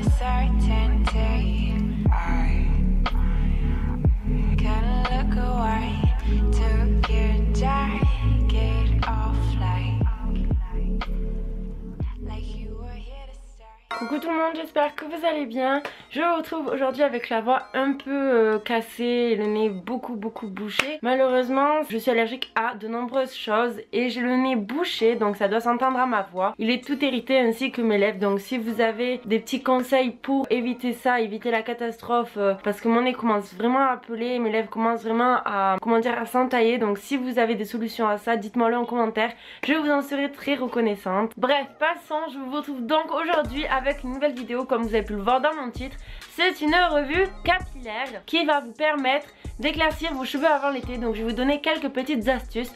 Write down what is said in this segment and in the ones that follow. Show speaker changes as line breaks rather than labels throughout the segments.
a certainty. I can look away to get jagged off like you were here to stay.
Coucou tout le monde, j'espère que vous allez bien. Je vous retrouve aujourd'hui avec la voix un peu cassée et le nez beaucoup bouché. Malheureusement, je suis allergique à de nombreuses choses et j'ai le nez bouché, donc ça doit s'entendre à ma voix. Il est tout irrité ainsi que mes lèvres, donc si vous avez des petits conseils pour éviter ça, éviter la catastrophe, parce que mon nez commence vraiment à peler, mes lèvres commencent vraiment à, à s'entailler, donc si vous avez des solutions à ça, dites-moi le en commentaire, je vous en serai très reconnaissante. Bref, passons, je vous retrouve donc aujourd'hui avec une nouvelle vidéo comme vous avez pu le voir dans mon titre. C'est une revue capillaire qui va vous permettre d'éclaircir vos cheveux avant l'été. Donc je vais vous donner quelques petites astuces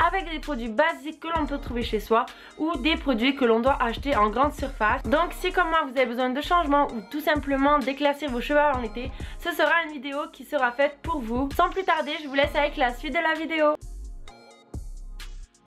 avec des produits basiques que l'on peut trouver chez soi ou des produits que l'on doit acheter en grande surface. Donc si comme moi vous avez besoin de changements ou tout simplement d'éclaircir vos cheveux avant l'été, ce sera une vidéo qui sera faite pour vous. Sans plus tarder, je vous laisse avec la suite de la vidéo.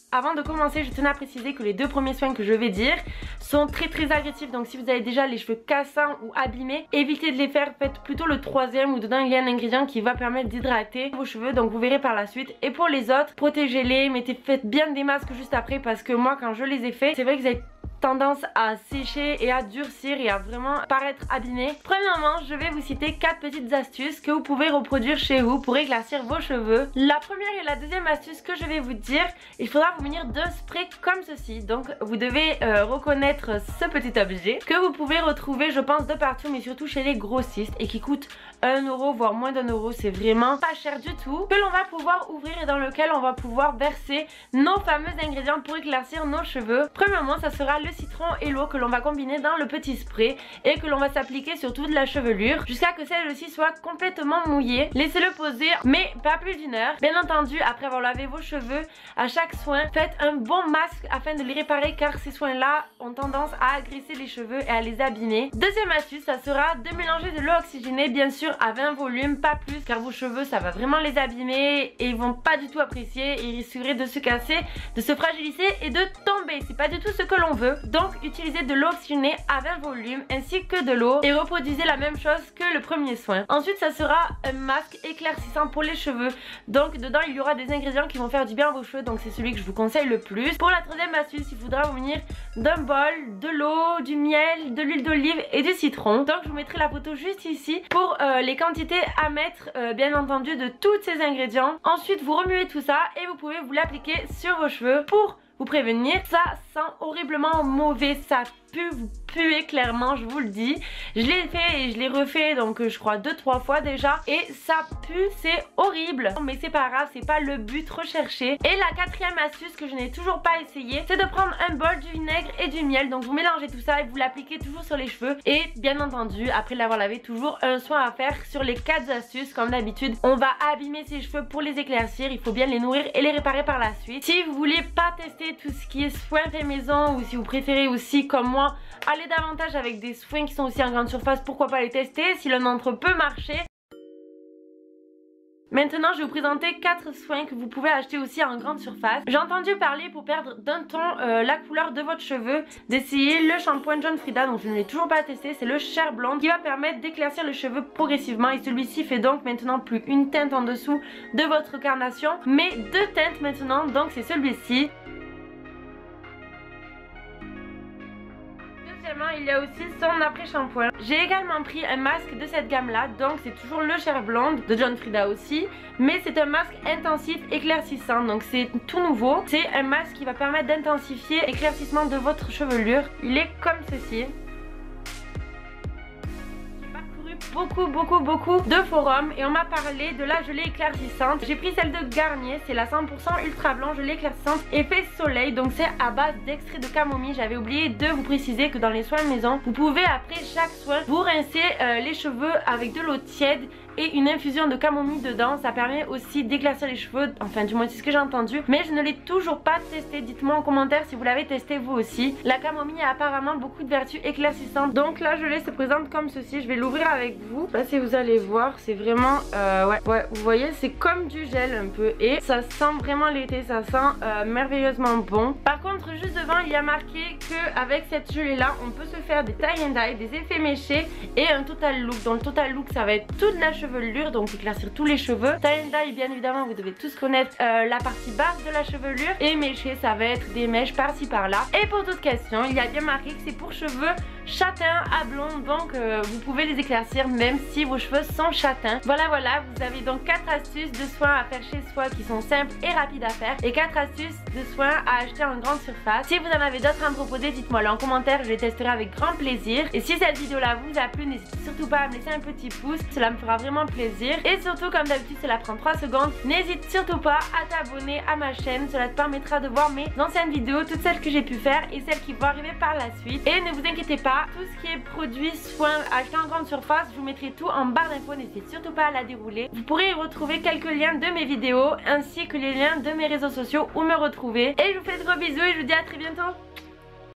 Avant de commencer, je tenais à préciser que les deux premiers soins que je vais dire sont très agressifs. Donc si vous avez déjà les cheveux cassants ou abîmés, évitez de les faire, faites plutôt le troisième où dedans il y a un ingrédient qui va permettre d'hydrater vos cheveux. Donc vous verrez par la suite. Et pour les autres, protégez-les, faites bien des masques juste après, parce que moi quand je les ai faits, c'est vrai que vous avez tendance à sécher et à durcir et à vraiment paraître abîmé. Premièrement, je vais vous citer 4 petites astuces que vous pouvez reproduire chez vous pour éclaircir vos cheveux. La première et la deuxième astuce que je vais vous dire, il faudra vous munir d'un spray comme ceci. Donc vous devez reconnaître ce petit objet que vous pouvez retrouver je pense de partout, mais surtout chez les grossistes, et qui coûte 1 euro voire moins d'1 euro. C'est vraiment pas cher du tout, que l'on va pouvoir ouvrir et dans lequel on va pouvoir verser nos fameux ingrédients pour éclaircir nos cheveux. Premièrement, ça sera le citron et l'eau que l'on va combiner dans le petit spray et que l'on va s'appliquer sur toute la chevelure jusqu'à que celle-ci soit complètement mouillée. Laissez-le poser, mais pas plus d'1 heure. Bien entendu, après avoir lavé vos cheveux, à chaque soin, faites un bon masque afin de les réparer, car ces soins-là ont tendance à agresser les cheveux et à les abîmer. Deuxième astuce, ça sera de mélanger de l'eau oxygénée, bien sûr à 20 volumes, pas plus, car vos cheveux ça va vraiment les abîmer et ils vont pas du tout apprécier et ils risqueraient de se casser, de se fragiliser et de tomber. C'est pas du tout ce que l'on veut. Donc utilisez de l'eau oxygénée à 20 volumes ainsi que de l'eau et reproduisez la même chose que le premier soin. Ensuite ça sera un masque éclaircissant pour les cheveux. Donc dedans il y aura des ingrédients qui vont faire du bien à vos cheveux, donc c'est celui que je vous conseille le plus. Pour la troisième astuce, il faudra vous munir d'un bol, de l'eau, du miel, de l'huile d'olive et du citron. Donc je vous mettrai la photo juste ici pour les quantités à mettre bien entendu de tous ces ingrédients. Ensuite vous remuez tout ça et vous pouvez vous l'appliquer sur vos cheveux pour vous prévenir. Ça sent horriblement mauvais, ça pue, vous puez clairement, je vous le dis. Je l'ai fait et je l'ai refait donc je crois 2-3 fois déjà et ça pue, c'est horrible. Mais c'est pas grave, c'est pas le but recherché. Et la quatrième astuce que je n'ai toujours pas essayé, c'est de prendre un bol, du vinaigre et du miel. Donc vous mélangez tout ça et vous l'appliquez toujours sur les cheveux. Et bien entendu, après l'avoir lavé, toujours un soin à faire sur les 4 astuces. Comme d'habitude, on va abîmer ses cheveux pour les éclaircir. Il faut bien les nourrir et les réparer par la suite. Si vous voulez pas tester tout ce qui est soin fait maison, ou si vous préférez aussi comme moi aller davantage avec des soins qui sont aussi en grande surface, pourquoi pas les tester si l'un d'entre eux peut marcher. Maintenant je vais vous présenter 4 soins que vous pouvez acheter aussi en grande surface. J'ai entendu parler pour perdre d'un ton la couleur de votre cheveu d'essayer le shampoing John Frieda, donc je ne l'ai toujours pas testé. C'est le Cher Blonde qui va permettre d'éclaircir le cheveu progressivement et celui-ci fait donc maintenant plus une teinte en dessous de votre carnation mais 2 teintes maintenant, donc c'est celui-ci. Il y a aussi son après-shampoing. J'ai également pris un masque de cette gamme là, donc c'est toujours le Cher Blonde de John Frieda aussi, mais c'est un masque intensif éclaircissant, donc c'est tout nouveau. C'est un masque qui va permettre d'intensifier l'éclaircissement de votre chevelure. Il est comme ceci. Beaucoup de forums et on m'a parlé de la gelée éclaircissante. J'ai pris celle de Garnier, c'est la 100% ultra blanc gelée éclaircissante effet soleil, donc c'est à base d'extrait de camomille. J'avais oublié de vous préciser que dans les soins de maison, vous pouvez après chaque soin vous rincer les cheveux avec de l'eau tiède et une infusion de camomille dedans. Ça permet aussi d'éclaircir les cheveux, enfin du moins c'est ce que j'ai entendu, mais je ne l'ai toujours pas testé. Dites-moi en commentaire si vous l'avez testé vous aussi. La camomille a apparemment beaucoup de vertus éclaircissantes, donc là je se présente comme ceci. Je vais l'ouvrir avec vous. Là si vous allez voir, c'est vraiment ouais, vous voyez, c'est comme du gel un peu et ça sent vraiment l'été, ça sent merveilleusement bon. Par contre, juste devant il y a marqué que avec cette gelée là on peut se faire des tie and dye, des effets méchés et un total look. Dans le total look ça va être toute la chevelure, donc éclaircir tous les cheveux. Tie and dye, bien évidemment vous devez tous connaître la partie basse de la chevelure, et méché ça va être des mèches par-ci par-là. Et pour toute question, il y a bien marqué que c'est pour cheveux châtains à blond, donc vous pouvez les éclaircir même si vos cheveux sont châtains. Voilà, vous avez donc 4 astuces de soins à faire chez soi qui sont simples et rapides à faire, et 4 astuces de soins à acheter en grande surface. Si vous en avez d'autres à me proposer, dites-moi là en commentaire, je les testerai avec grand plaisir. Et si cette vidéo là vous a plu, n'hésitez surtout pas à me laisser un petit pouce, cela me fera vraiment plaisir. Et surtout, comme d'habitude cela prend 3 secondes, n'hésite surtout pas à t'abonner à ma chaîne, cela te permettra de voir mes anciennes vidéos, toutes celles que j'ai pu faire et celles qui vont arriver par la suite. Et ne vous inquiétez pas, tout ce qui est produits, soins, achetés en grande surface, je vous mettrai tout en barre d'infos, n'hésitez surtout pas à la dérouler. Vous pourrez y retrouver quelques liens de mes vidéos ainsi que les liens de mes réseaux sociaux où me retrouver. Et je vous fais de gros bisous et je vous dis à très bientôt.